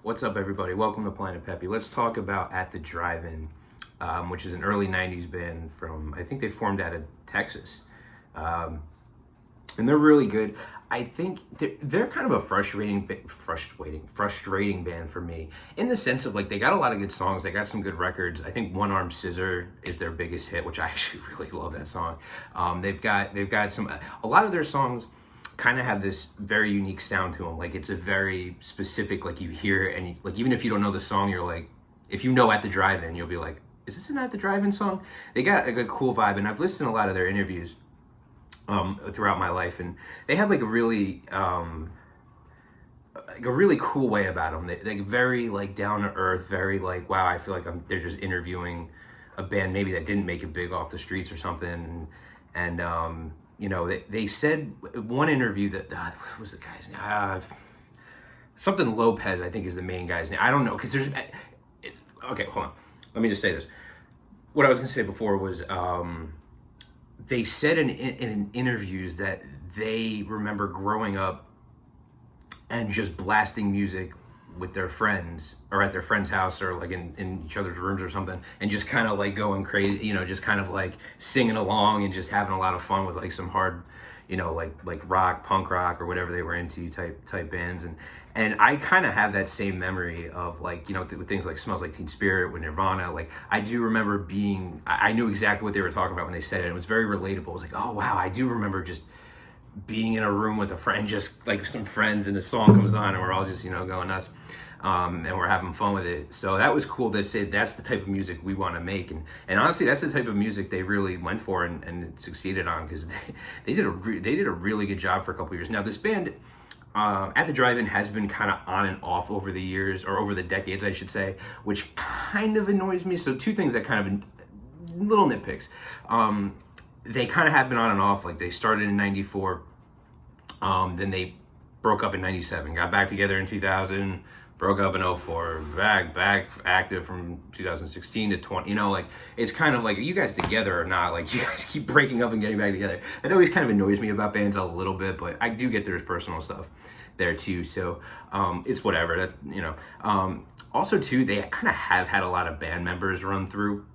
What's up, everybody? Welcome to Planet Pepe. Let's talk about At the Drive-In, which is an early 90s band from, I think they formed out of Texas. And they're really good. I think they're kind of a frustrating band for me, in the sense of, like, they got a lot of good songs. They got some good records. I think One Arm Scissor is their biggest hit, which I actually really love that song. They've got some, a lot of their songs kind of have this very unique sound to them. Like, it's a very specific, like, you hear it and you, like, even if you don't know the song, you're like, if you know At the Drive-In, you'll be like, is this an At the Drive-In song? They got like a cool vibe, and I've listened to a lot of their interviews throughout my life, and they have like a really cool way about them. They very like down to earth, very like, wow, I feel like they're just interviewing a band maybe that didn't make it big off the streets or something, and you know, they said one interview that what was the guy's name? Something Lopez, I think, is the main guy's name. I don't know, because there's okay, hold on. Let me just say this. What I was gonna say before was they said in interviews that they remember growing up and just blasting music with their friends, or at their friend's house, or like in each other's rooms or something, and just kind of like going crazy, you know, just kind of like singing along and just having a lot of fun with like some hard, you know, like rock, punk rock, or whatever they were into type bands. And I kind of have that same memory of, like, you know, with things like Smells Like Teen Spirit, with Nirvana. Like, I do remember I knew exactly what they were talking about when they said it. It was very relatable. It was like, oh wow, I do remember just being in a room with a friend, just like some friends, and the song comes on and we're all just, you know, going nuts, and we're having fun with it. So that was cool to say that's the type of music we want to make, and honestly, that's the type of music they really went for and succeeded on, because they did a really good job for a couple years. Now, this band, At the Drive-In, has been kind of on and off over the years, or over the decades, I should say, which kind of annoys me. So two things that kind of little nitpicks. They kind of have been on and off. Like, they started in '94, then they broke up in '97, got back together in 2000, broke up in '04, back active from 2016 to 20. You know, like, it's kind of like, are you guys together or not? Like, you guys keep breaking up and getting back together. That always kind of annoys me about bands a little bit, but I do get there's personal stuff there too. So it's whatever. That, you know. Also too, they kind of have had a lot of band members run through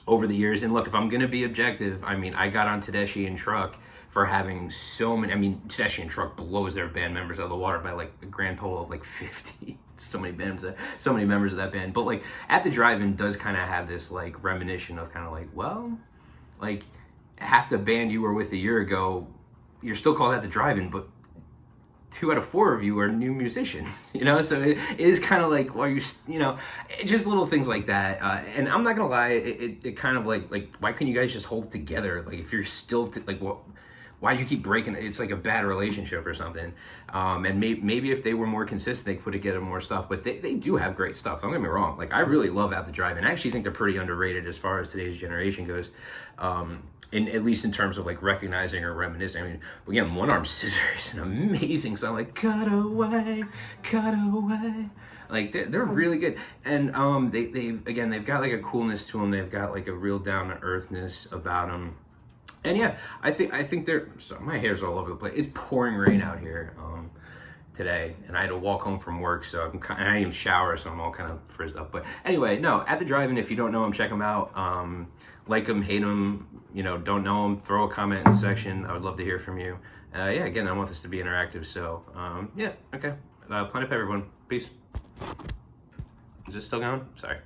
over the years. And look, if I'm gonna be objective, I mean, I got on Tedeschi and Truck for having so many. I mean, Tedeschi and Truck blows their band members out of the water by like a grand total of like 50. So many members of that band. But like, At the Drive-In does kind of have this like reminiscence of kind of like, well, like, half the band you were with a year ago, you're still called At the Drive-In, but 2 out of 4 of you are new musicians, you know? So it is kind of like, well, you know, just little things like that. And I'm not gonna lie, it kind of like, why couldn't you guys just hold it together? Like, if you're still, like, why do you keep breaking it? It's like a bad relationship or something. And maybe if they were more consistent, they could have get more stuff. But they do have great stuff. Don't get me wrong. Like, I really love At the Drive-In. I actually think they're pretty underrated as far as today's generation goes. At least in terms of like recognizing or reminiscing. I mean, again, One Arm Scissor is an amazing song. Like, cut away. Like, they're really good. And they've got like a coolness to them. They've got like a real down to earthness about them. And yeah, I think they're. So my hair's all over the place. It's pouring rain out here today, and I had to walk home from work, so and I didn't even shower, so I'm all kind of frizzed up. But anyway, no, At the Drive-In, if you don't know them, check them out. Like them, hate them, you know, don't know them, throw a comment in the section. I would love to hear from you. Yeah, again, I want this to be interactive, so yeah, okay. Planet Pepe, everyone. Peace. Is this still going? Sorry.